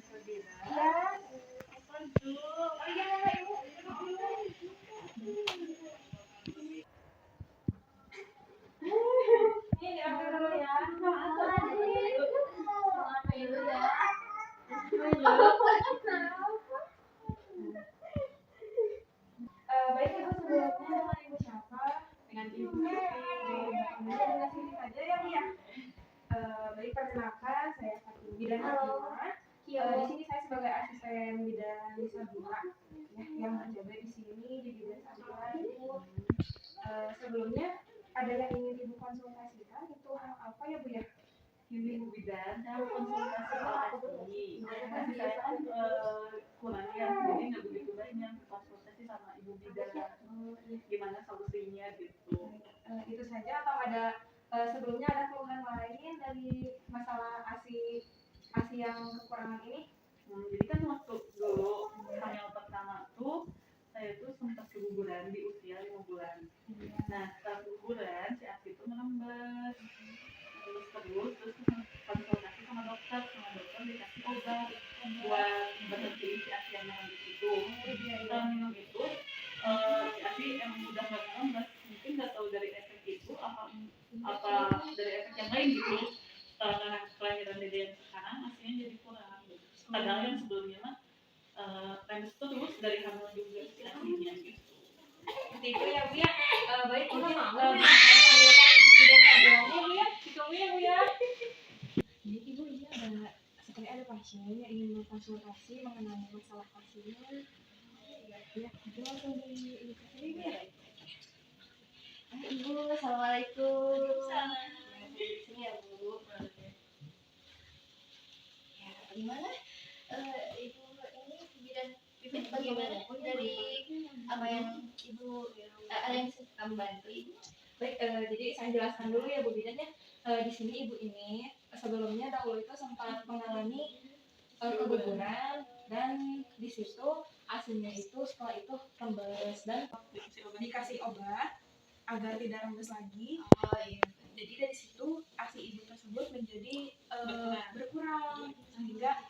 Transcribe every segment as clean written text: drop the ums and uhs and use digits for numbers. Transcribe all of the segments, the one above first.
Ya, oh iya, ibu. Ini diambil dulu ya. Baik ibu, sebelumnya nama ibu siapa? Dengan ibu dengan sini saja ya bu ya. Baik, perkenalkan saya Fatih Bidan Fatima. Di sini saya sebagai asisten bidan Sabila ya, yang menjaga di sini di bidan Sabila ibu. Sebelumnya ada yang ingin ibu konsultasikan itu hal apa ya bu ya? Ibu bidan, saya konsultasi ASI. Tapi saya kan kurang ya, jadi nggak begitu banyak konsultasi sama ibu bidan. Gimana solusinya gitu? Itu saja atau ada sebelumnya ada keluhan lain dari masalah ASI yang kekurangan ini? Jadi kan waktu dulu hamil pertama tuh saya tuh sempat keguguran di usia 5 bulan. Nah setelah keguguran si ASI itu melambat. Terus konsultasi sama dokter dikasih obat buat berhenti si ASI yang melambat itu. Setelah minum itu si ASI emang udah nggak melambat. Mungkin nggak tahu dari efek itu apa dari efek yang lain gitu. Setelah kelahiran dede yang sekarang ASI-nya jadi kurang. Padahal yang sebelumnya mah terus dari hamil juga si ASI-nya gitu. Seperti itu ya bu ya. Baik, mungkin jadi ibu ini ada pasien yang ingin konsultasi mengenai masalah pasiennya. Ya, itu langsung di sini ya. Ibu, assalamualaikum. Sini ya bu. Ya, gimana? Ibu ini bidan bagaimana dari apa yang ibu ada yang bisa kamu bantu ibu? Baik, jadi saya jelaskan dulu ya Bu Bidan ya. Di sini ibu ini sebelumnya dahulu itu sempat mengalami keguguran dan di situ ASI-nya itu setelah itu rembes dan dikasih obat agar tidak rembes lagi. Oh iya. Jadi dari situ ASI ibu tersebut menjadi berkurang sehingga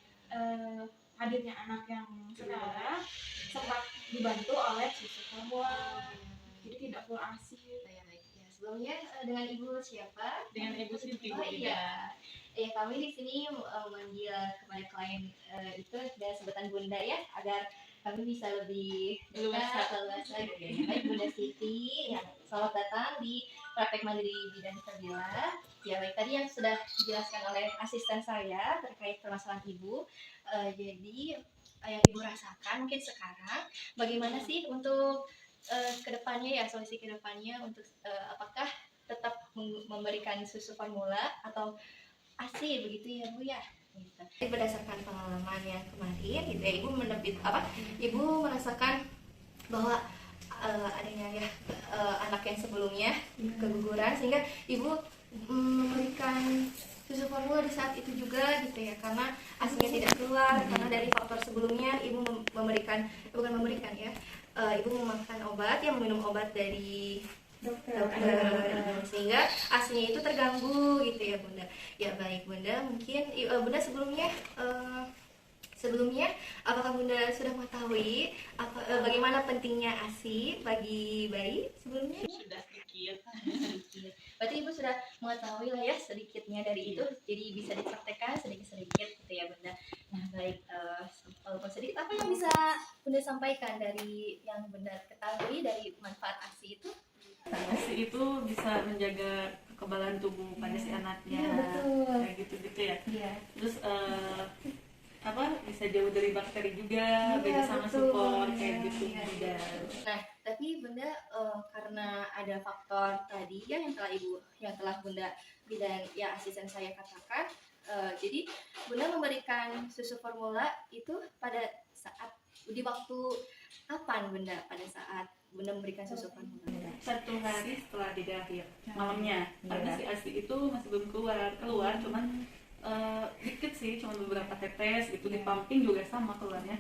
hadirnya anak yang sekarang sempat dibantu oleh susu formula. Jadi tidak full ASI. Sebelumnya dengan ibu siapa? Dengan ibu Siti. Oh iya. Kami di sini memanggil kepada klien itu dan sebutan Bunda ya, agar kami bisa lebih dekat luas lagi. Baik Bunda Siti, ya, selamat datang di Praktek Mandiri Bidan Sabila. Ya baik, tadi yang sudah dijelaskan oleh asisten saya terkait permasalahan ibu. Jadi yang ibu rasakan mungkin sekarang, bagaimana sih untuk kedepannya ya, solusi kedepannya untuk apakah tetap memberikan susu formula atau ASI begitu ya Bu ya gitu. Berdasarkan pengalaman yang kemarin gitu ya, ibu merasakan bahwa adanya ya anak yang sebelumnya keguguran sehingga ibu memberikan susu formula di saat itu juga gitu ya, karena ASI-nya tidak keluar karena dari faktor sebelumnya ibu ibu memakan obat, meminum obat dari dokter sehingga ASI-nya itu terganggu gitu ya Bunda. Ya baik Bunda, mungkin Bunda sebelumnya apakah Bunda sudah mengetahui bagaimana pentingnya ASI bagi bayi sebelumnya? Sudah sedikit. Berarti ibu sudah mengetahui lah ya sedikitnya dari itu, jadi bisa dipraktekkan sedikit-sedikit gitu ya Bunda. Nah baik, walaupun sedikit, apa yang bisa Bunda sampaikan dari yang Bunda ketahui dari manfaat ASI itu? ASI itu bisa menjaga kekebalan tubuh pada si anaknya. Iya betul. Kayak gitu ya. Iya. Terus bisa jauh dari bakteri juga, beda sama support kayak gitu. Iya. Nah, tapi Bunda karena ada faktor tadi ya yang telah Bunda bidan ya asisten saya katakan, jadi Bunda memberikan susu formula itu pada saat di waktu kapan Bunda pada saat Bunda memberikan susu formula? 1 hari setelah dia lahir malamnya, karena si ASI itu masih belum keluar cuman dikit sih, cuma beberapa tetes gitu, di pumping juga sama keluarnya.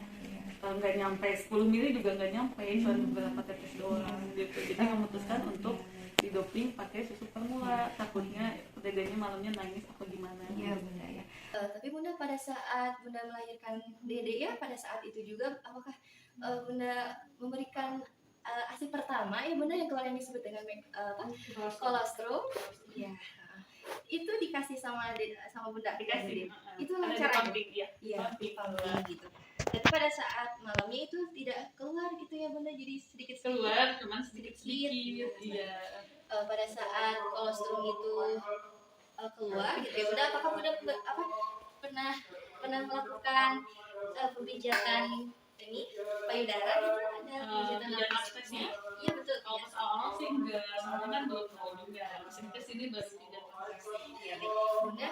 Nggak nyampe 10 mili juga nggak nyampe, cuma beberapa tetes doang gitu. Jadi memutuskan untuk didoping pakai susu formula, takutnya dedenya malamnya nangis atau gimana. Iya Bunda ya. Tapi Bunda pada saat Bunda melahirkan Dede ya, pada saat itu juga apakah Bunda memberikan ASI pertama ya Bunda, yang kemarin disebut dengan kolostrum? Iya. Itu dikasih sama Bunda? Dikasih. Itu Ada caranya? dipumping, ya. Iya, dipumping gitu. Tapi pada saat malamnya itu tidak keluar gitu ya Bunda, jadi sedikit Keluar cuman sedikit. Iya. Pada saat kolostrum itu keluar gitu ya Bunda, apakah Bunda pernah melakukan pemijatan ini payudara gitu, ada pemijatan Pijat nafas? anestesi. Iya betul. Kalau pas awal sih enggak, soalnya kan belum tahu juga. Kesini baru pijat anestesi. Iya baik Bunda,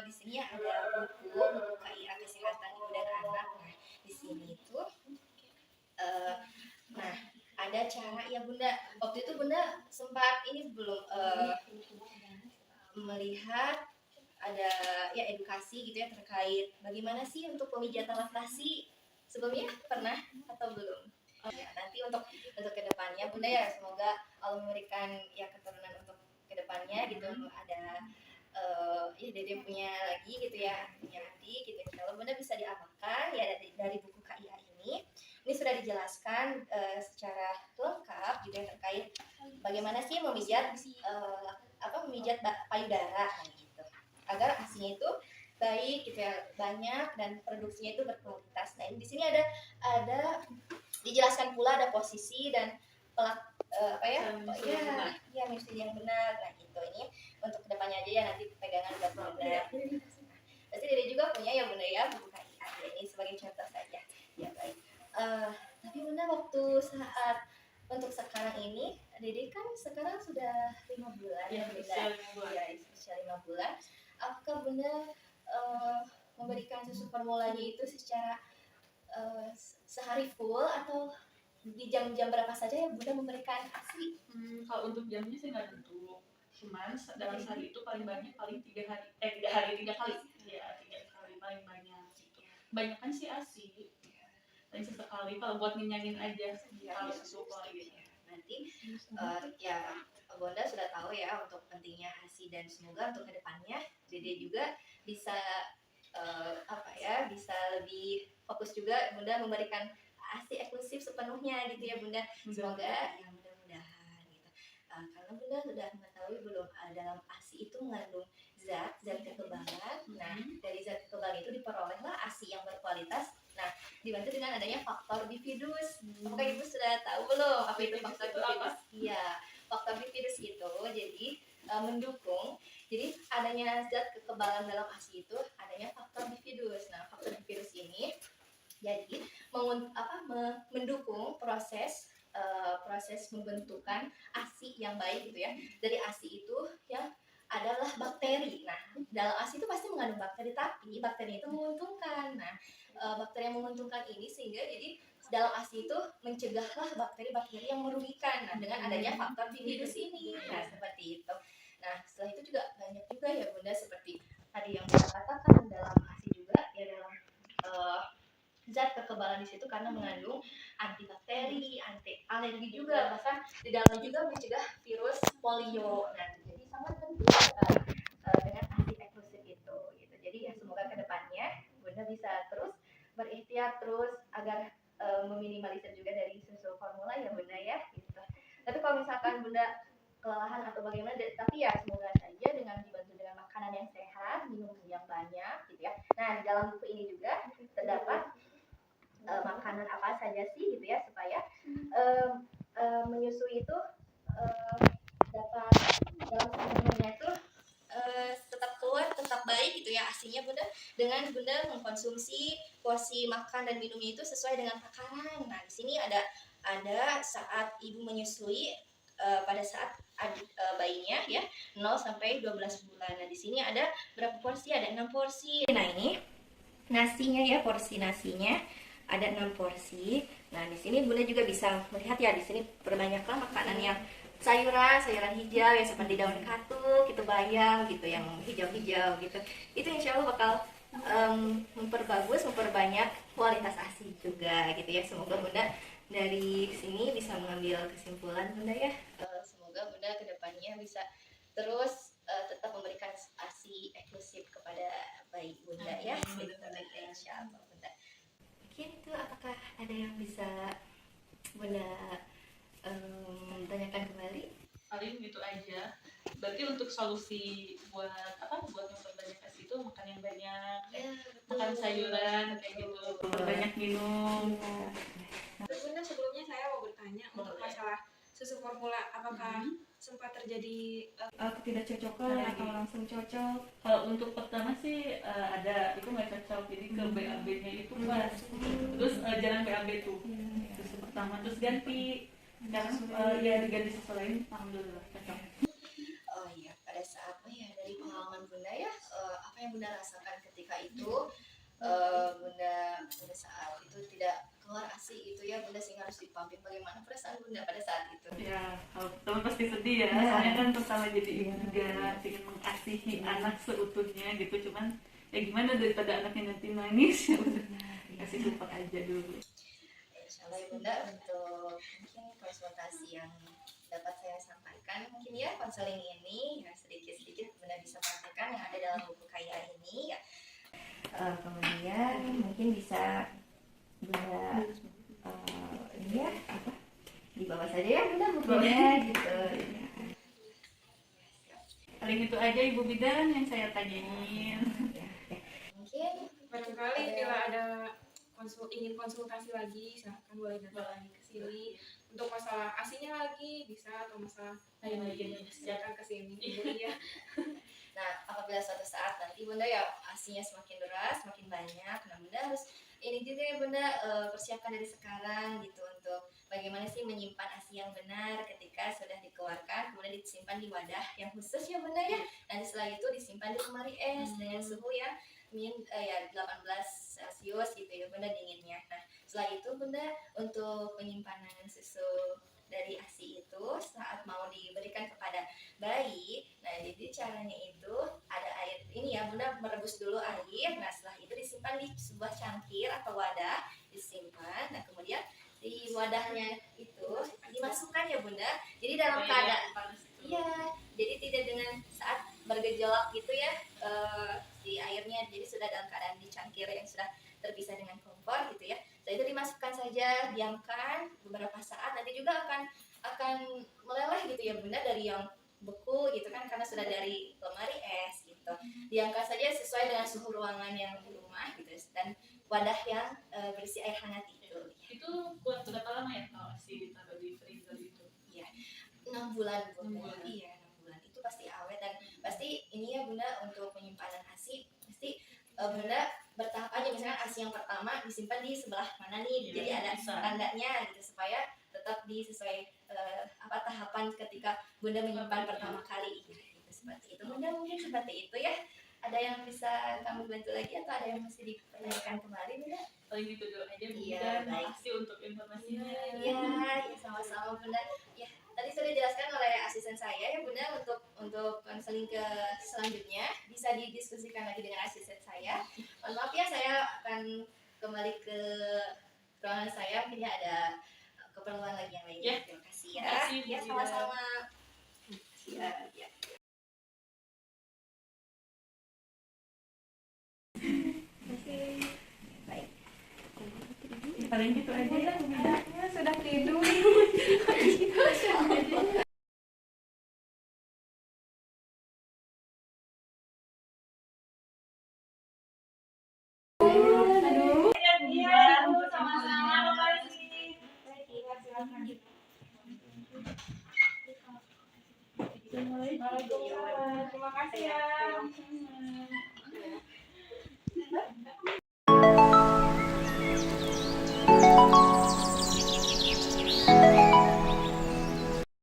di sini ada buku KIA Kesehatan Ibu dan Anak. Nah di sini itu nah ada cara ya Bunda. Waktu itu Bunda sempat ini belum melihat ada ya edukasi gitu ya terkait bagaimana sih untuk pemijatan laktasi, sebelumnya pernah atau belum? Ya, nanti untuk kedepannya Bunda ya, semoga Allah memberikan ya keturunan untuk kedepannya gitu, ada ya Dede punya lagi gitu ya, punya adik gitu. Kalau Bunda bisa diamalkan ya dari buku KIA ini sudah dijelaskan secara lengkap gitu ya terkait bagaimana sih memijat memijat payudara gitu, agar ASI-nya itu baik gitu ya, banyak dan produksinya itu berkualitas. Nah, di sini ada dijelaskan pula ada posisi dan menyusui yang benar. Nah, gitu ini untuk kedepannya aja ya, nanti pegangan buat Bunda. Pasti Dede juga punya ya Bunda ya buku KIA, ini sebagai contoh saja. Ya baik. Tapi Bunda waktu saat untuk sekarang ini, Dede kan sekarang sudah 5 bulan ya Bunda. Ya, usia 5 bulan. Apakah Bunda memberikan susu formulanya itu secara sehari full atau di jam-jam berapa saja ya Bunda memberikan ASI? Kalau untuk jamnya sih nggak tentu. Cuman dalam sehari itu paling banyak paling 3 kali. Ya, 3 kali paling banyak. Banyak kan sih ASI. Dan sesekali kalau buat ngenyangin aja kalau susu gitu. Nanti ya Bunda sudah tahu ya untuk pentingnya ASI, dan semoga untuk kedepannya Dede juga bisa bisa lebih fokus juga Bunda memberikan ASI eksklusif sepenuhnya gitu ya Bunda. Semoga ya mudah-mudahan gitu. Karena Bunda sudah mengetahui belum, dalam ASI itu mengandung zat kekebalan. Nah, dari zat kekebalan itu diperolehlah ASI yang berkualitas. Nah, dibantu dengan adanya faktor bifidus. Apakah Ibu sudah tahu belum apa itu faktor bifidus? Iya, faktor bifidus itu jadi mendukung. Jadi adanya zat kekebalan dalam ASI itu adanya faktor bifidus. Nah, faktor bifidus ini jadi mendukung proses pembentukan ASI yang baik gitu ya. Dari ASI itu yang adalah bakteri. Nah, dalam ASI itu pasti mengandung bakteri, tapi bakteri itu menguntungkan. Nah, bakteri yang menguntungkan ini sehingga jadi dalam ASI itu mencegahlah bakteri-bakteri yang merugikan. Nah, dengan adanya faktor bifidus ini. Nah, seperti itu. Nah, setelah itu juga banyak juga ya Bunda, seperti tadi yang Bunda katakan dalam ASI juga ya, dalam zat kekebalan di situ karena mengandung antibakteri, anti alergi juga, bahkan di dalamnya juga mencegah virus polio. Nah, jadi sangat penting sekali dengan ASI eksklusif itu gitu. Jadi ya semoga kedepannya Bunda bisa terus berikhtiar terus agar meminimalisir juga dari susu formula ya Bunda ya gitu. Tapi kalau misalkan Bunda kelelahan atau bagaimana, tapi ya semoga saja dengan dibantu dengan makanan yang sehat, minum yang banyak gitu ya. Nah, di dalam buku ini juga terdapat makanan apa saja sih gitu ya, supaya menyusui itu dapat dalam kandungannya itu tetap keluar, tetap baik gitu ya ASI-nya Bunda, dengan Bunda mengkonsumsi porsi makan dan minumnya itu sesuai dengan takaran. Nah, di sini ada saat ibu menyusui pada saat bayinya ya 0 sampai 12 bulan. Nah, di sini ada berapa porsi? Ada 6 porsi. Nah, ini nasinya ya, porsi nasinya ada 6 porsi. Nah, di sini Bunda juga bisa melihat ya, di sini perbanyaklah makanan yang sayuran hijau ya, seperti daun katuk, itu bayam gitu, yang hijau-hijau gitu. Itu insya Allah bakal memperbanyak kualitas ASI juga gitu ya. Semoga Bunda dari sini bisa mengambil kesimpulan Bunda ya. Semoga Bunda kedepannya bisa terus tetap memberikan ASI eksklusif kepada bayi Bunda mungkin tuh apakah ada yang bisa Bunda tanyakan kembali? Paling gitu aja. Berarti untuk solusi buat apa? Buat memperbanyak ASI itu makan yang banyak, Ya, makan sayuran kayak gitu, banyak minum. Bunda, sebelumnya saya mau bertanya untuk masalah susu formula, apakah sempat terjadi ketidakcocokan atau langsung cocok? Kalau untuk pertama sih ada, itu nggak cocok, jadi ke BAB-nya itu pas. Terus jarang BAB tuh. Susu pertama terus ganti. Sekarang ya diganti susu lain, alhamdulillah cocok. Oh iya, pada saat dari pengalaman Bunda ya, apa yang Bunda rasakan ketika itu Bunda pada saat itu tidak keluar ASI itu ya Bunda, sehingga harus dipumping, bagaimana perasaan Bunda pada saat itu? Ya, kalau pertama pasti sedih ya, soalnya kan pertama jadi ibu juga ingin mengasihi anak seutuhnya gitu, cuman ya gimana daripada anaknya nanti nangis ya udah kasih support aja dulu. Insyaallah ya Bunda, untuk mungkin konsultasi yang dapat saya sampaikan mungkin ya, konseling ini ya sedikit-sedikit Bunda bisa praktekkan yang ada dalam buku kaya ini ya. Kemudian mungkin bisa Bunda ini ya apa, dibawa saja ya Bunda bukunya gitu. Paling itu aja Ibu Bidan yang saya tanyain. Mungkin Barangkali bila ada ingin konsultasi lagi, silahkan boleh datang lagi ke sini. Untuk masalah ASINya lagi bisa, atau masalah lain lagi silakan ke sini. Iya. nah, apabila suatu saat nanti Bunda ya ASINya semakin deras, semakin banyak, nah Bunda harus ini juga ya Bunda, persiapkan dari sekarang gitu untuk bagaimana sih menyimpan ASI yang benar ketika sudah dikeluarkan, kemudian disimpan di wadah yang khusus ya Bunda ya. Nanti setelah itu disimpan di lemari es dengan suhu yang ya 18 Celcius gitu ya Bunda, dinginnya. Nah, setelah itu Bunda untuk penyimpanan susu dari ASI itu saat mau diberikan kepada bayi, nah jadi caranya itu ada air ini ya Bunda, merebus dulu air. Nah, setelah itu disimpan di sebuah cangkir atau wadah, disimpan. Nah, kemudian di wadahnya itu dimasukkan ya Bunda. Jadi dalam keadaan iya, jadi tidak dengan saat bergejolak gitu ya di airnya, jadi sudah dalam keadaan di cangkir yang sudah terpisah dengan kompor gitu ya. Setelah itu dimasukkan saja, diamkan beberapa saat, nanti juga akan meleleh gitu ya Bunda dari yang beku gitu kan, karena sudah dari lemari es gitu. Diangkat saja sesuai dengan suhu ruangan yang di rumah gitu, dan wadah yang berisi air hangat itu. Itu buat berapa lama ya kalau ASI ditaruh di freezer itu? Iya, 6 bulan Bunda. 6 bulan. Iya, 6 bulan itu pasti awet, dan pasti ini ya Bunda, untuk penyimpanan ASI pasti Bunda bertahap aja. Misalkan ASI yang pertama disimpan di sebelah mana nih, Iya, jadi ada bisa. tandanya gitu supaya tetap sesuai tahapan ketika Bunda menyimpan pertama kali gitu, seperti itu Bunda. Mungkin seperti itu ya. Ada yang bisa kami bantu lagi atau ada yang mesti dipertanyakan kembali Bunda? Paling gitu dulu aja Bu Iya, Bidan. baik. Makasih untuk informasinya. Iya, ya sama-sama Bunda. Ya, tadi sudah dijelaskan oleh asisten saya ya Bunda, untuk konseling ke selanjutnya bisa didiskusikan lagi dengan asisten saya. Mohon maaf ya, saya akan kembali ke ruangan saya, mungkin ya ada keperluan lagi yang lainnya. Ya. Terima kasih ya. Terima kasih, Bu Ya, Bidan. sama-sama. Ya, ya. Baik. Paling gitu aja ya Bu Bidan. Anaknya sudah tidur. Aduh. Iya, Bu, sama-sama. Makasih. Baik, silakan. Waalaikumsalam. Terima kasih ya.